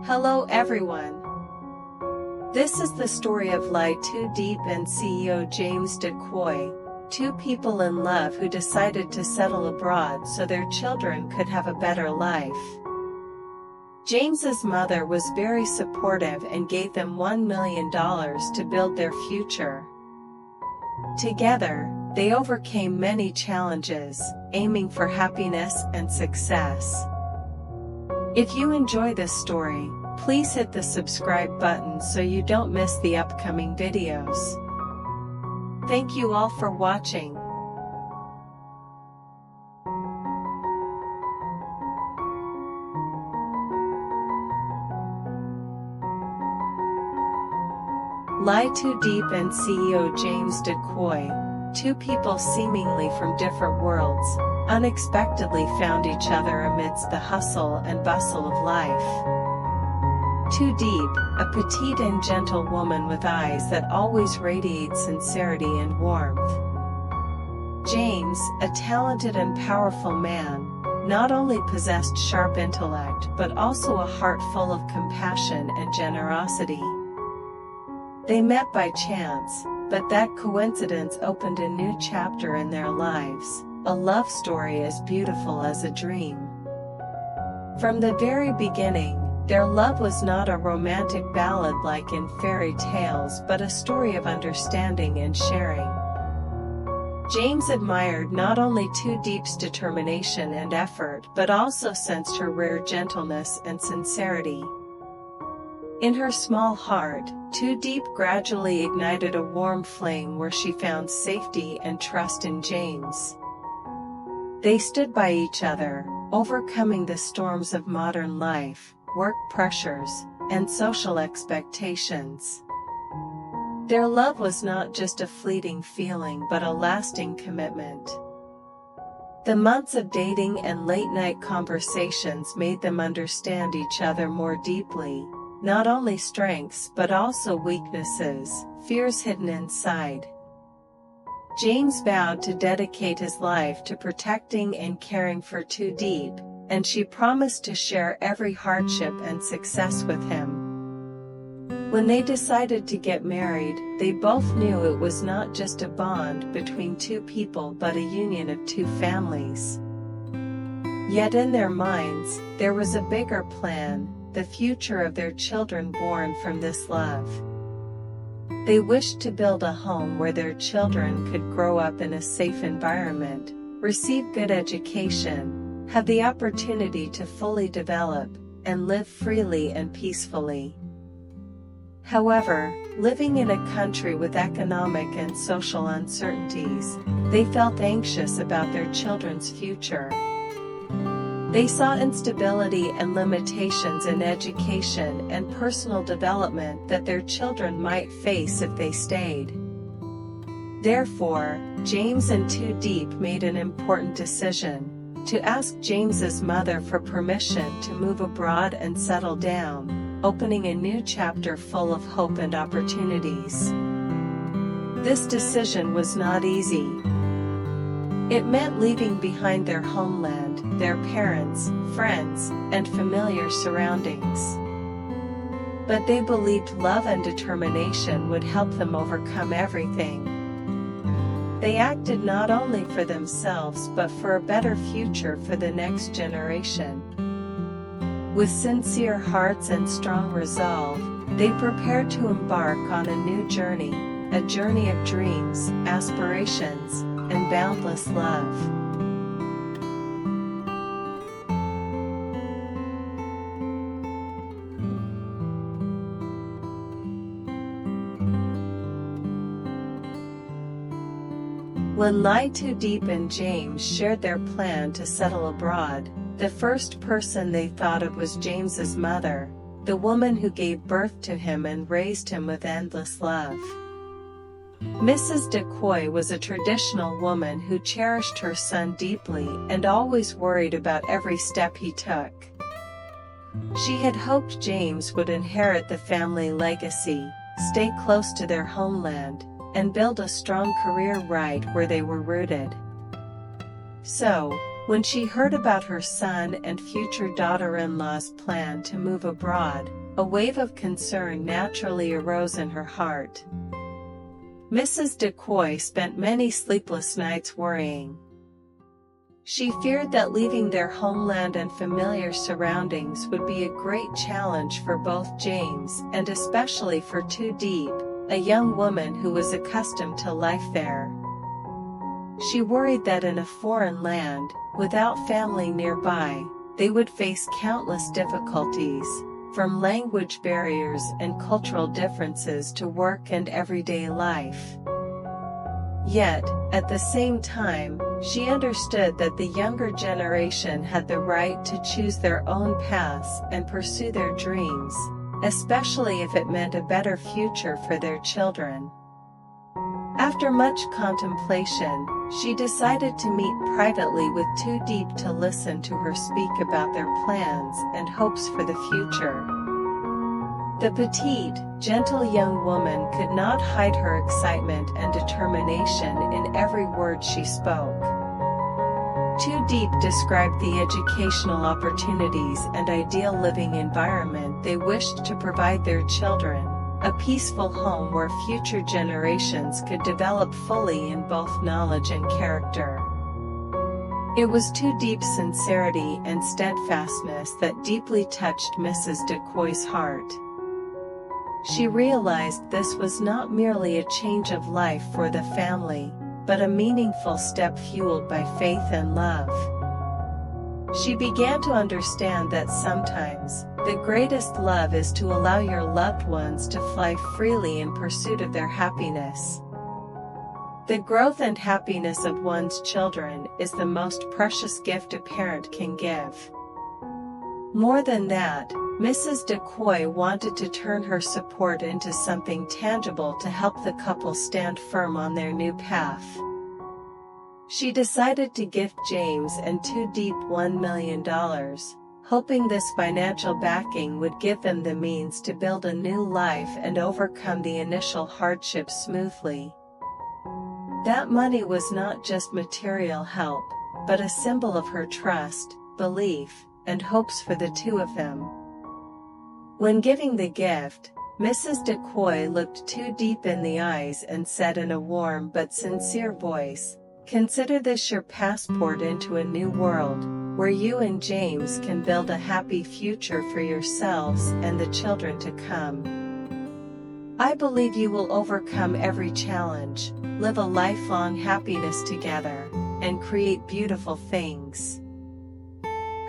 Hello everyone. This is the story of Diep and CEO James Decoy, two people in love who decided to settle abroad so their children could have a better life. James's mother was very supportive and gave them $1 million to build their future. Together, they overcame many challenges, aiming for happiness and success. If you enjoy this story, please hit the subscribe button so you don't miss the upcoming videos. Thank you all for watching. Diep and CEO James Decoy, two people seemingly from different worlds, unexpectedly found each other amidst the hustle and bustle of life. Diep, a petite and gentle woman with eyes that always radiate sincerity and warmth. James, a talented and powerful man, not only possessed sharp intellect but also a heart full of compassion and generosity. They met by chance, but that coincidence opened a new chapter in their lives, a love story as beautiful as a dream. From the very beginning, their love was not a romantic ballad like in fairy tales but a story of understanding and sharing. James admired not only Diep's determination and effort but also sensed her rare gentleness and sincerity. In her small heart, Diep gradually ignited a warm flame where she found safety and trust in James. They stood by each other, overcoming the storms of modern life, work pressures, and social expectations. Their love was not just a fleeting feeling but a lasting commitment. The months of dating and late-night conversations made them understand each other more deeply, not only strengths but also weaknesses, fears hidden inside. James vowed to dedicate his life to protecting and caring for Diep, and she promised to share every hardship and success with him. When they decided to get married, they both knew it was not just a bond between two people but a union of two families. Yet in their minds, there was a bigger plan, the future of their children born from this love. They wished to build a home where their children could grow up in a safe environment, receive good education, have the opportunity to fully develop, and live freely and peacefully. However, living in a country with economic and social uncertainties, they felt anxious about their children's future. They saw instability and limitations in education and personal development that their children might face if they stayed. Therefore, James and Diep made an important decision: to ask James's mother for permission to move abroad and settle down, opening a new chapter full of hope and opportunities. This decision was not easy. It meant leaving behind their homeland, their parents, friends, and familiar surroundings. But they believed love and determination would help them overcome everything. They acted not only for themselves but for a better future for the next generation. With sincere hearts and strong resolve, they prepared to embark on a new journey, a journey of dreams, aspirations, and boundless love. When Diep and James shared their plan to settle abroad, the first person they thought of was James's mother, the woman who gave birth to him and raised him with endless love. Mrs. Decoy was a traditional woman who cherished her son deeply and always worried about every step he took. She had hoped James would inherit the family legacy, stay close to their homeland, and build a strong career right where they were rooted. So, When she heard about her son and future daughter-in-law's plan to move abroad, a wave of concern naturally arose in her heart. Mrs. DeCoy spent many sleepless nights worrying. She feared that leaving their homeland and familiar surroundings would be a great challenge for both James and especially for Diep, a young woman who was accustomed to life there. She worried that in a foreign land, without family nearby, they would face countless difficulties, from language barriers and cultural differences to work and everyday life. Yet, at the same time, she understood that the younger generation had the right to choose their own paths and pursue their dreams, especially if it meant a better future for their children. After much contemplation, she decided to meet privately with Diep to listen to her speak about their plans and hopes for the future. The petite, gentle young woman could not hide her excitement and determination in every word she spoke. Diep described the educational opportunities and ideal living environment they wished to provide their children, a peaceful home where future generations could develop fully in both knowledge and character. It was Diep's sincerity and steadfastness that deeply touched Mrs. DeCoy's heart. She realized this was not merely a change of life for the family, but a meaningful step fueled by faith and love. She began to understand that sometimes, the greatest love is to allow your loved ones to fly freely in pursuit of their happiness. The growth and happiness of one's children is the most precious gift a parent can give. More than that, Mrs. DeCoy wanted to turn her support into something tangible to help the couple stand firm on their new path. She decided to gift James and Diep $1 million, hoping this financial backing would give them the means to build a new life and overcome the initial hardships smoothly. That money was not just material help, but a symbol of her trust, belief, and hopes for the two of them. When giving the gift, Mrs. DeCoy looked Diep in the eyes and said in a warm but sincere voice, "Consider this your passport into a new world, where you and James can build a happy future for yourselves and the children to come. I believe you will overcome every challenge, live a lifelong happiness together, and create beautiful things."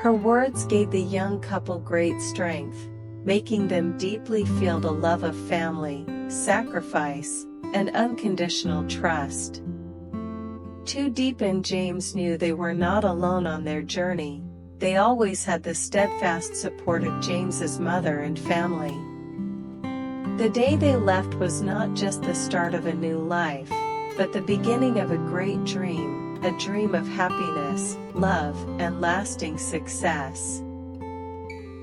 Her words gave the young couple great strength, making them deeply feel the love of family, sacrifice, and unconditional trust. Diep and James knew they were not alone on their journey. They always had the steadfast support of James's mother and family. The day they left was not just the start of a new life, but the beginning of a great dream, a dream of happiness, love, and lasting success.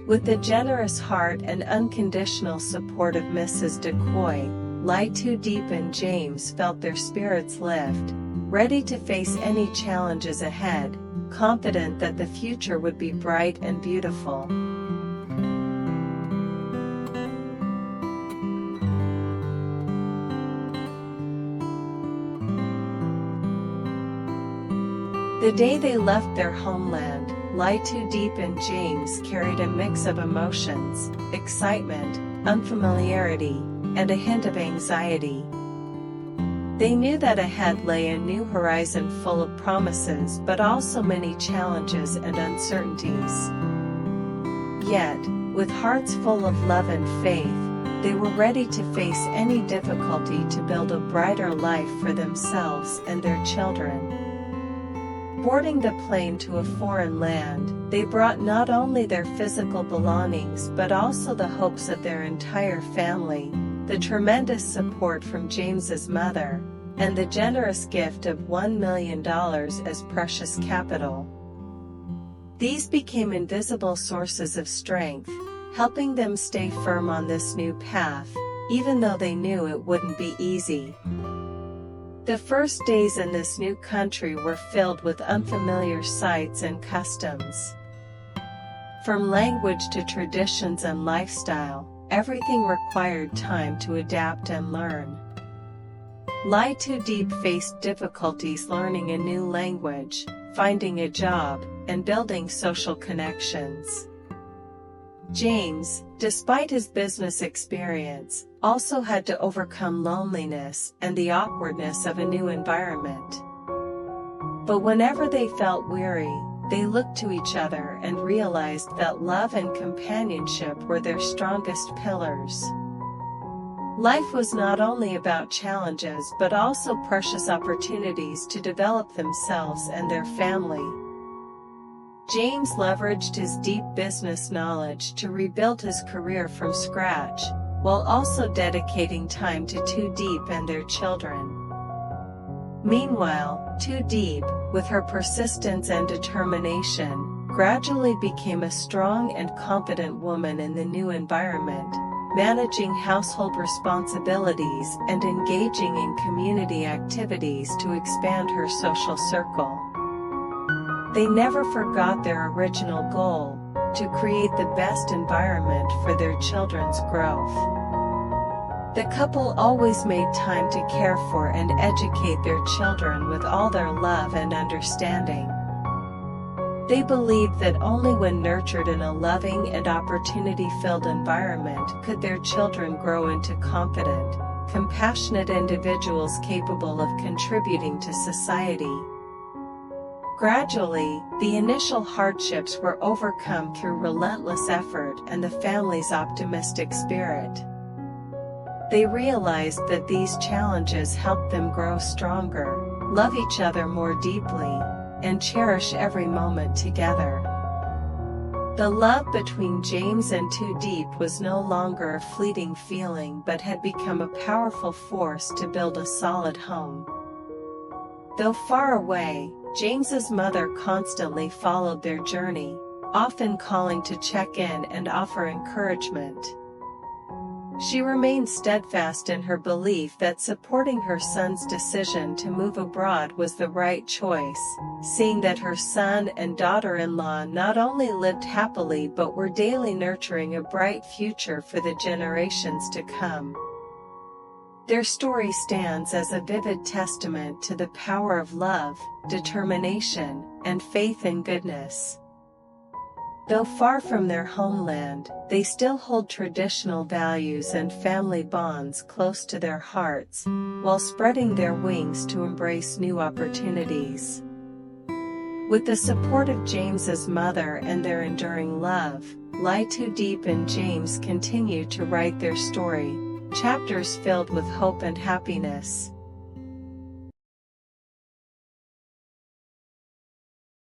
With the generous heart and unconditional support of Mrs. DeCoy, Diep and James felt their spirits lift, ready to face any challenges ahead, confident that the future would be bright and beautiful. The day they left their homeland, Diep and James carried a mix of emotions, excitement, unfamiliarity, and a hint of anxiety. They knew that ahead lay a new horizon full of promises but also many challenges and uncertainties. Yet, with hearts full of love and faith, they were ready to face any difficulty to build a brighter life for themselves and their children. Boarding the plane to a foreign land, they brought not only their physical belongings but also the hopes of their entire family, the tremendous support from James's mother, and the generous gift of $1 million as precious capital. These became invisible sources of strength, helping them stay firm on this new path, even though they knew it wouldn't be easy. The first days in this new country were filled with unfamiliar sights and customs. From language to traditions and lifestyle, everything required time to adapt and learn. Diep faced difficulties learning a new language, finding a job, and building social connections. James, despite his business experience, also had to overcome loneliness and the awkwardness of a new environment. But whenever they felt weary, they looked to each other and realized that love and companionship were their strongest pillars. Life was not only about challenges but also precious opportunities to develop themselves and their family. James leveraged his deep business knowledge to rebuild his career from scratch, while also dedicating time to Diep and their children. Meanwhile, Diep, with her persistence and determination, gradually became a strong and confident woman in the new environment, managing household responsibilities and engaging in community activities to expand her social circle. They never forgot their original goal, to create the best environment for their children's growth. The couple always made time to care for and educate their children with all their love and understanding. They believed that only when nurtured in a loving and opportunity-filled environment could their children grow into confident, compassionate individuals capable of contributing to society. Gradually, the initial hardships were overcome through relentless effort and the family's optimistic spirit. They realized that these challenges helped them grow stronger, love each other more deeply, and cherish every moment together. The love between James and Diep was no longer a fleeting feeling but had become a powerful force to build a solid home. Though far away, James's mother constantly followed their journey, often calling to check in and offer encouragement. She remained steadfast in her belief that supporting her son's decision to move abroad was the right choice, seeing that her son and daughter-in-law not only lived happily but were daily nurturing a bright future for the generations to come. Their story stands as a vivid testament to the power of love, determination, and faith in goodness. Though far from their homeland, they still hold traditional values and family bonds close to their hearts, while spreading their wings to embrace new opportunities. With the support of James's mother and their enduring love, Diep and James continue to write their story, chapters filled with hope and happiness.